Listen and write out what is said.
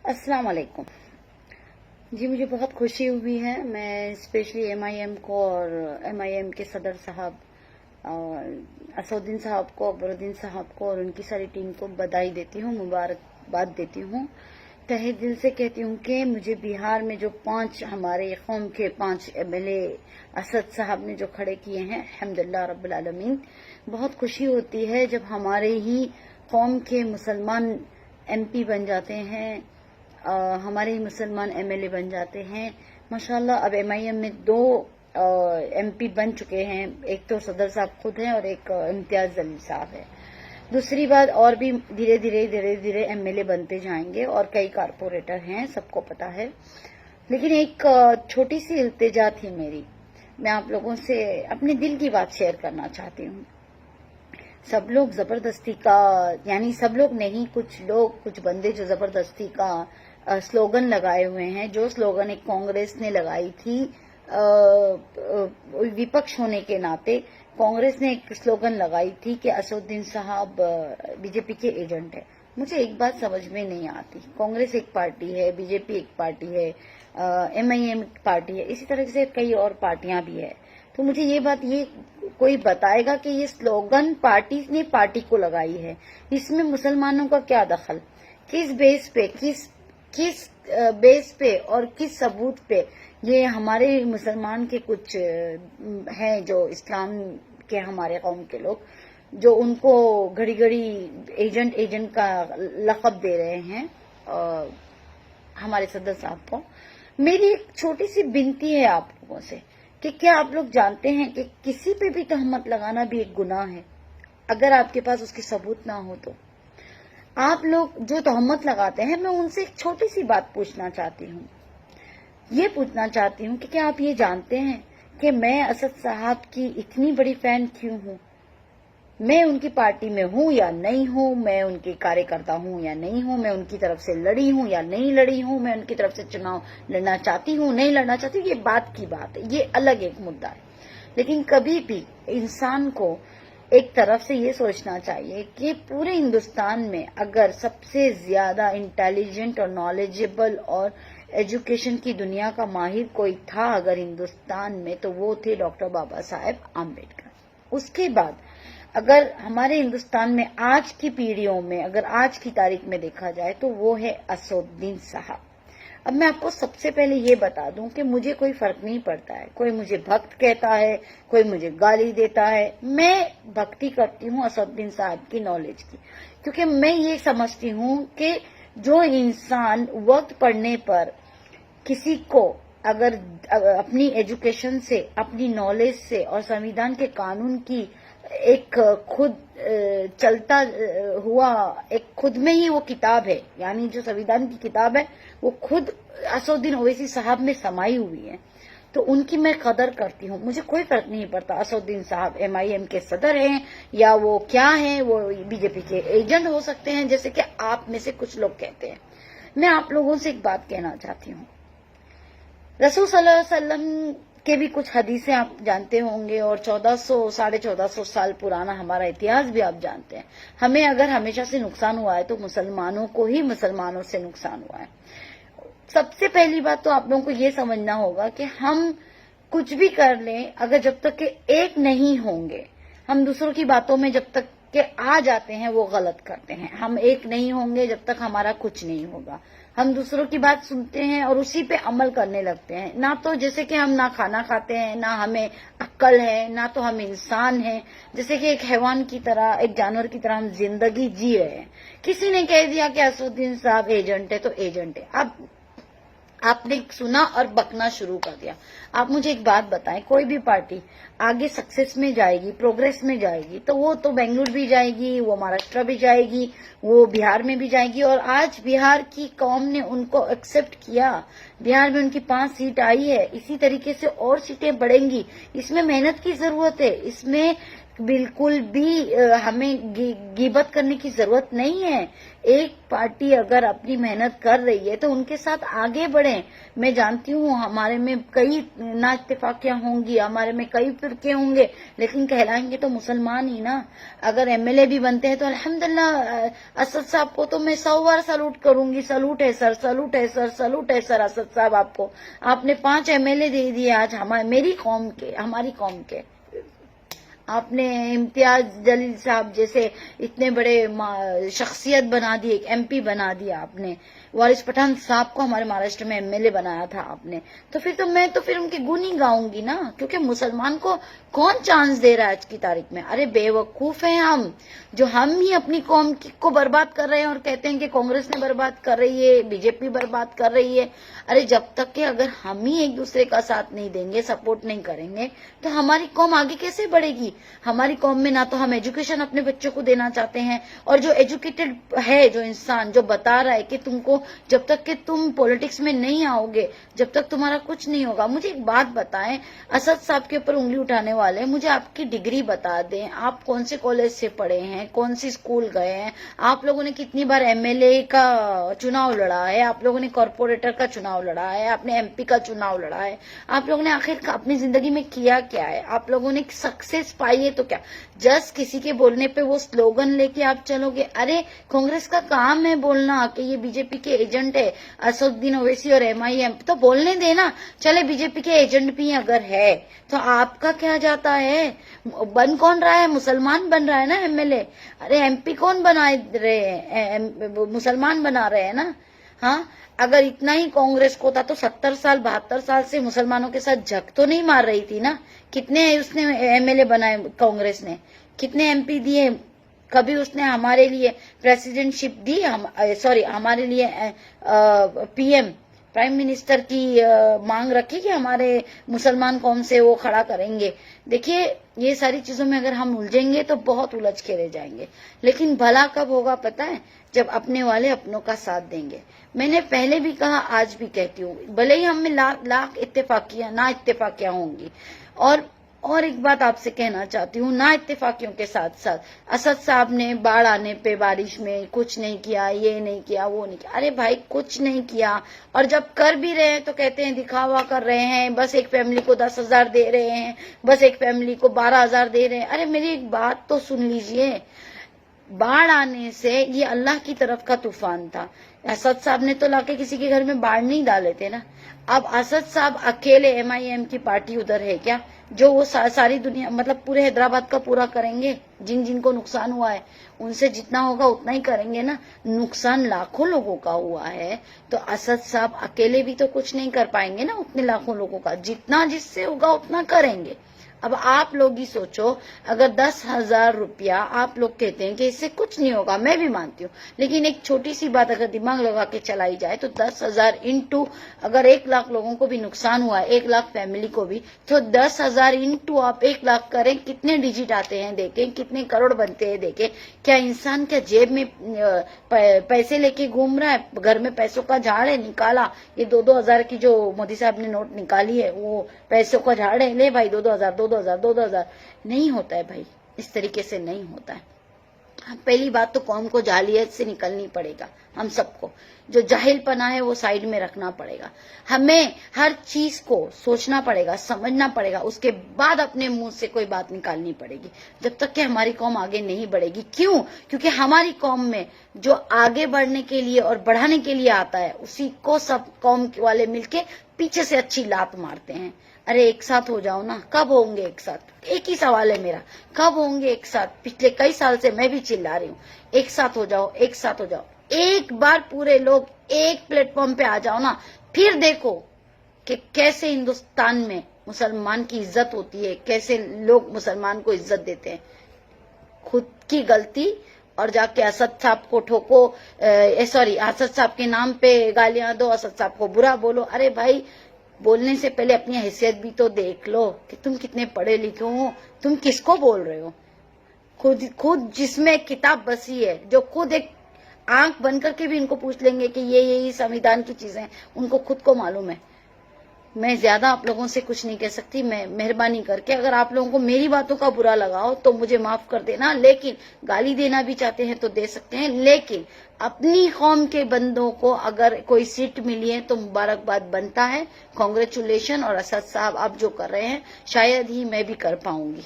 अस्सलाम वालेकुम जी। मुझे बहुत खुशी हुई है। मैं स्पेशली MIM को और MIM के सदर साहब असदुद्दीन साहब को, अकबरुद्दीन साहब को और उनकी सारी टीम को बधाई देती हूँ, मुबारकबाद देती हूँ। तहे दिल से कहती हूँ कि मुझे बिहार में जो हमारे कौम के 5 MLA असद साहब ने जो खड़े किए हैं, अल्हम्दुलिल्लाह रब्बिल आलमीन, बहुत खुशी होती है जब हमारे ही कौम के मुसलमान MP बन जाते हैं, हमारे ही मुसलमान MLA बन जाते हैं। माशाल्लाह अब MIM में 2 MP बन चुके हैं, एक तो सदर साहब खुद हैं और एक इम्तियाज जलील साहब है। दूसरी बात, और भी धीरे धीरे MLA बनते जाएंगे और कई कारपोरेटर हैं, सबको पता है। लेकिन एक छोटी सी इल्तिजा थी मेरी, मैं आप लोगों से अपने दिल की बात शेयर करना चाहती हूँ। सब लोग जबरदस्ती का, यानी सब लोग नहीं, कुछ बंदे जो जबरदस्ती का स्लोगन लगाए हुए हैं, जो स्लोगन एक कांग्रेस ने लगाई थी विपक्ष होने के नाते। कांग्रेस ने एक स्लोगन लगाई थी कि असदुद्दीन साहब BJP के एजेंट है। मुझे एक बात समझ में नहीं आती, कांग्रेस एक पार्टी है, BJP एक पार्टी है, MIM एक पार्टी है, इसी तरह से कई और पार्टियां भी है। तो मुझे ये कोई बताएगा कि ये स्लोगन पार्टी ने पार्टी को लगाई है, इसमें मुसलमानों का क्या दखल, किस बेस पे और किस सबूत पे ये हमारे मुसलमान के कुछ हैं जो इस्लाम के हमारे कौम के लोग, जो उनको घड़ी घड़ी एजेंट का लक़ब दे रहे हैं हमारे सदर साहब को। मेरी एक छोटी सी विनती है आप लोगों से कि क्या आप लोग जानते हैं कि किसी पे भी तहमत लगाना भी एक गुनाह है, अगर आपके पास उसके सबूत ना हो तो। आप लोग जो तहमत लगाते हैं, मैं उनसे एक छोटी सी बात पूछना चाहती हूँ। ये पूछना चाहती हूँ कि क्या आप ये जानते हैं कि मैं असद साहब की इतनी बड़ी फैन क्यों हूँ? मैं उनकी पार्टी में हूँ या नहीं हूँ, मैं उनके कार्यकर्ता हूँ या नहीं हूँ, मैं उनकी तरफ से लड़ी हूँ या नहीं लड़ी हूँ, मैं उनकी तरफ से चुनाव लड़ना चाहती हूँ नहीं लड़ना चाहती हूँ, ये बात की बात है, ये अलग एक मुद्दा है। लेकिन कभी भी इंसान को एक तरफ से ये सोचना चाहिए कि पूरे हिंदुस्तान में अगर सबसे ज्यादा इंटेलिजेंट और नॉलेजेबल और एजुकेशन की दुनिया का माहिर कोई था अगर हिंदुस्तान में, तो वो थे डॉक्टर बाबा साहेब आम्बेडकर। उसके बाद अगर हमारे हिंदुस्तान में आज की पीढ़ियों में, अगर आज की तारीख में देखा जाए, तो वो है असदुद्दीन साहब। अब मैं आपको सबसे पहले ये बता दूं कि मुझे कोई फर्क नहीं पड़ता है, कोई मुझे भक्त कहता है, कोई मुझे गाली देता है, मैं भक्ति करती हूँ असदुद्दीन साहब की नॉलेज की, क्योंकि मैं ये समझती हूँ कि जो इंसान वक्त पढ़ने पर किसी को अगर अपनी एजुकेशन से, अपनी नॉलेज से और संविधान के कानून की एक खुद चलता हुआ एक खुद में ही वो किताब है, यानी जो संविधान की किताब है वो खुद असदुद्दीन ओवैसी साहब में समाई हुई है, तो उनकी मैं कदर करती हूँ। मुझे कोई फर्क नहीं पड़ता असदुद्दीन साहब MIM के सदर हैं या वो क्या हैं, वो BJP के एजेंट हो सकते हैं जैसे कि आप में से कुछ लोग कहते हैं। मैं आप लोगों से एक बात कहना चाहती हूँ, रसूल सल्लल्लाहु अलैहि वसल्लम के भी कुछ हदीसें आप जानते होंगे और 1400-1450 साल पुराना हमारा इतिहास भी आप जानते हैं। हमें अगर हमेशा से नुकसान हुआ है तो मुसलमानों को ही मुसलमानों से नुकसान हुआ है। सबसे पहली बात तो आप लोगों को ये समझना होगा कि हम कुछ भी कर लें, अगर जब तक के एक नहीं होंगे, हम दूसरों की बातों में जब तक के आ जाते हैं वो गलत करते हैं। हम एक नहीं होंगे जब तक हमारा कुछ नहीं होगा। हम दूसरों की बात सुनते हैं और उसी पे अमल करने लगते हैं, ना तो जैसे कि हम ना खाना खाते हैं, ना हमें अक्ल है, ना तो हम इंसान हैं, जैसे कि एक हैवान की तरह, एक जानवर की तरह हम जिंदगी जी रहे हैं। किसी ने कह दिया कि असदुद्दीन साहब एजेंट है तो एजेंट है, अब आपने सुना और बकना शुरू कर दिया। आप मुझे एक बात बताएं, कोई भी पार्टी आगे सक्सेस में जाएगी, प्रोग्रेस में जाएगी, तो वो तो बेंगलुरु भी जाएगी, वो महाराष्ट्र भी जाएगी, वो बिहार में भी जाएगी, और आज बिहार की कौम ने उनको एक्सेप्ट किया, बिहार में उनकी 5 सीट आई है, इसी तरीके से और सीटें बढ़ेंगी। इसमें मेहनत की जरूरत है, इसमें بالकुल भी हमें गिबत करने की जरूरत नहीं है। एक पार्टी अगर अपनी मेहनत कर रही है तो उनके साथ आगे बढ़ें। मैं जानती हूँ हमारे में कई ना इत्तेफाकियां होंगी, हमारे में कई फिरके होंगे, लेकिन कहलाएंगे तो मुसलमान ही ना। अगर एमएलए भी बनते हैं तो अल्हम्दुलिल्लाह, असद साहब को तो मैं 100 बार सलूट करूंगी। सलूट है सर, सलूट है सर, सलूट है सर असद साहब आपको। आपने 5 एमएलए दे दिए आज मेरी कौम के, हमारी कौम के। आपने इम्तियाज जलील साहब जैसे इतने बड़े शख्सियत बना दी, एक एमपी बना दिया आपने। वारिस पठान साहब को हमारे महाराष्ट्र में एमएलए बनाया था आपने। तो फिर उनके गुण ही गाऊंगी ना, क्योंकि मुसलमान को कौन चांस दे रहा है आज की तारीख में। अरे बेवकूफ हैं हम, जो हम ही अपनी कौम को बर्बाद कर रहे हैं और कहते हैं कि कांग्रेस ने बर्बाद कर रही है, बीजेपी बर्बाद कर रही है। अरे जब तक कि अगर हम ही एक दूसरे का साथ नहीं देंगे, सपोर्ट नहीं करेंगे, तो हमारी कौम आगे कैसे बढ़ेगी। हमारी कौम में ना तो हम एजुकेशन अपने बच्चों को देना चाहते हैं, और जो एजुकेटेड है जो इंसान जो बता रहा है कि तुमको जब तक कि तुम पॉलिटिक्स में नहीं आओगे, जब तक तुम्हारा कुछ नहीं होगा। मुझे एक बात बताएं, असद साहब के ऊपर उंगली उठाने वाले, मुझे आपकी डिग्री बता दें, आप कौन से कॉलेज से पढ़े हैं, कौन सी स्कूल गए हैं, आप लोगों ने कितनी बार एमएलए का चुनाव लड़ा है, आप लोगों ने कॉर्पोरेटर का चुनाव लड़ा है, आपने एमपी का चुनाव लड़ा है, आप लोगों ने आखिर अपनी जिंदगी में किया क्या है, आप लोगों ने सक्सेस पाई है तो क्या। जस्ट किसी के बोलने पे वो स्लोगन लेके आप चलोगे। अरे कांग्रेस का काम है बोलना कि ये बीजेपी के एजेंट है, असदुद्दीन ओवैसी और एमआईएम, तो बोलने देना। चले बीजेपी के एजेंट भी अगर है तो आपका क्या जाता है। बन कौन रहा है, मुसलमान बन रहा है ना एमएलए। अरे एमपी कौन बना रहे हैं, मुसलमान बना रहे हैं ना। हाँ, अगर इतना ही कांग्रेस को था तो 70 साल 72 साल से मुसलमानों के साथ झक तो नहीं मार रही थी ना। कितने उसने एमएलए बनाए कांग्रेस ने, कितने एमपी दिए, कभी उसने हमारे लिए प्रेसिडेंटशिप दी, हमारे लिए पीएम प्राइम मिनिस्टर की मांग रखी कि हमारे मुसलमान कौम से वो खड़ा करेंगे। देखिए ये सारी चीजों में अगर हम उलझेंगे तो बहुत उलझ के रह जाएंगे। लेकिन भला कब होगा पता है, जब अपने वाले अपनों का साथ देंगे। मैंने पहले भी कहा, आज भी कहती हूँ, भले ही हम में लाख इत्तेफाकियां ना इत्तेफाकियां होंगी। और एक बात आपसे कहना चाहती हूँ, ना इत्तेफाकियों के साथ साथ असद साहब ने बाढ़ आने पे बारिश में कुछ नहीं किया, ये नहीं किया, वो नहीं किया। अरे भाई कुछ नहीं किया, और जब कर भी रहे हैं तो कहते हैं दिखावा कर रहे हैं, बस एक फैमिली को 10,000 दे रहे हैं, बस एक फैमिली को 12,000 दे रहे हैं। अरे मेरी एक बात तो सुन लीजिए, बाढ़ आने से ये अल्लाह की तरफ का तूफान था। असद साहब ने तो लाके किसी के घर में बाढ़ नहीं डाले थे ना। अब असद साहब अकेले एमआईएम की पार्टी उधर है क्या, जो वो सारी दुनिया मतलब पूरे हैदराबाद का पूरा करेंगे। जिन जिनको नुकसान हुआ है उनसे जितना होगा उतना ही करेंगे ना। नुकसान लाखों लोगों का हुआ है, तो असद साहब अकेले भी तो कुछ नहीं कर पाएंगे ना उतने लाखों लोगों का। जितना जिससे होगा उतना करेंगे। अब आप लोग ही सोचो, अगर 10,000 रुपया आप लोग कहते हैं कि इससे कुछ नहीं होगा, मैं भी मानती हूँ, लेकिन एक छोटी सी बात अगर दिमाग लगा के चलाई जाए तो 10,000 इंटू, अगर 1 लाख लोगों को भी नुकसान हुआ है, 1 लाख फैमिली को भी, तो 10,000 इंटू आप 1 लाख करें, कितने डिजिट आते हैं देखें, कितने करोड़ बनते हैं देखें। क्या इंसान क्या जेब में पैसे लेके घूम रहा है, घर में पैसों का झाड़ है, निकाला ये 2-2 हजार की जो मोदी साहब ने नोट निकाली है वो पैसों का झाड़ है, ले भाई 2-2 हजार 2-2 हजार। नहीं होता है भाई, इस तरीके से नहीं होता है। पहली बात तो कौम को जाहिलियत से निकलनी पड़ेगा, हम सबको जो जाहिलपना है वो साइड में रखना पड़ेगा। हमें हर चीज को सोचना पड़ेगा, समझना पड़ेगा, उसके बाद अपने मुंह से कोई बात निकालनी पड़ेगी, जब तक कि हमारी कौम आगे नहीं बढ़ेगी। क्यों? क्योंकि हमारी कौम में जो आगे बढ़ने के लिए और बढ़ाने के लिए आता है, उसी को सब कौम वाले मिलके पीछे से अच्छी लात मारते हैं। अरे एक साथ हो जाओ ना, कब होंगे एक साथ? एक ही सवाल है मेरा, कब होंगे एक साथ? पिछले कई साल से मैं भी चिल्ला रही हूँ, एक साथ हो जाओ, एक साथ हो जाओ। एक बार पूरे लोग एक प्लेटफॉर्म पे आ जाओ ना, फिर देखो कि कैसे हिंदुस्तान में मुसलमान की इज्जत होती है, कैसे लोग मुसलमान को इज्जत देते हैं। खुद की गलती और जाके असद साहब को ठोको, असद साहब के नाम पे गालियां दो, असद साहब को बुरा बोलो। अरे भाई बोलने से पहले अपनी हैसियत भी तो देख लो कि तुम कितने पढ़े लिखे हो, तुम किसको बोल रहे हो। खुद जिसमें किताब बसी है, जो खुद एक आंख बंद करके भी इनको पूछ लेंगे कि ये संविधान की चीजें, उनको खुद को मालूम है। میں زیادہ آپ لوگوں سے کچھ نہیں کہہ سکتی. میں مہربانی کر کے اگر آپ لوگوں کو میری باتوں کا برا لگا ہو تو مجھے معاف کر دینا, لیکن گالی دینا بھی چاہتے ہیں تو دے سکتے ہیں, لیکن اپنی قوم کے بندوں کو اگر کوئی سیٹ ملی ہے تو مبارکباد بنتا ہے. کانگریچولیشن. اور اسد صاحب آپ جو کر رہے ہیں شاید ہی میں بھی کر پاؤں گی.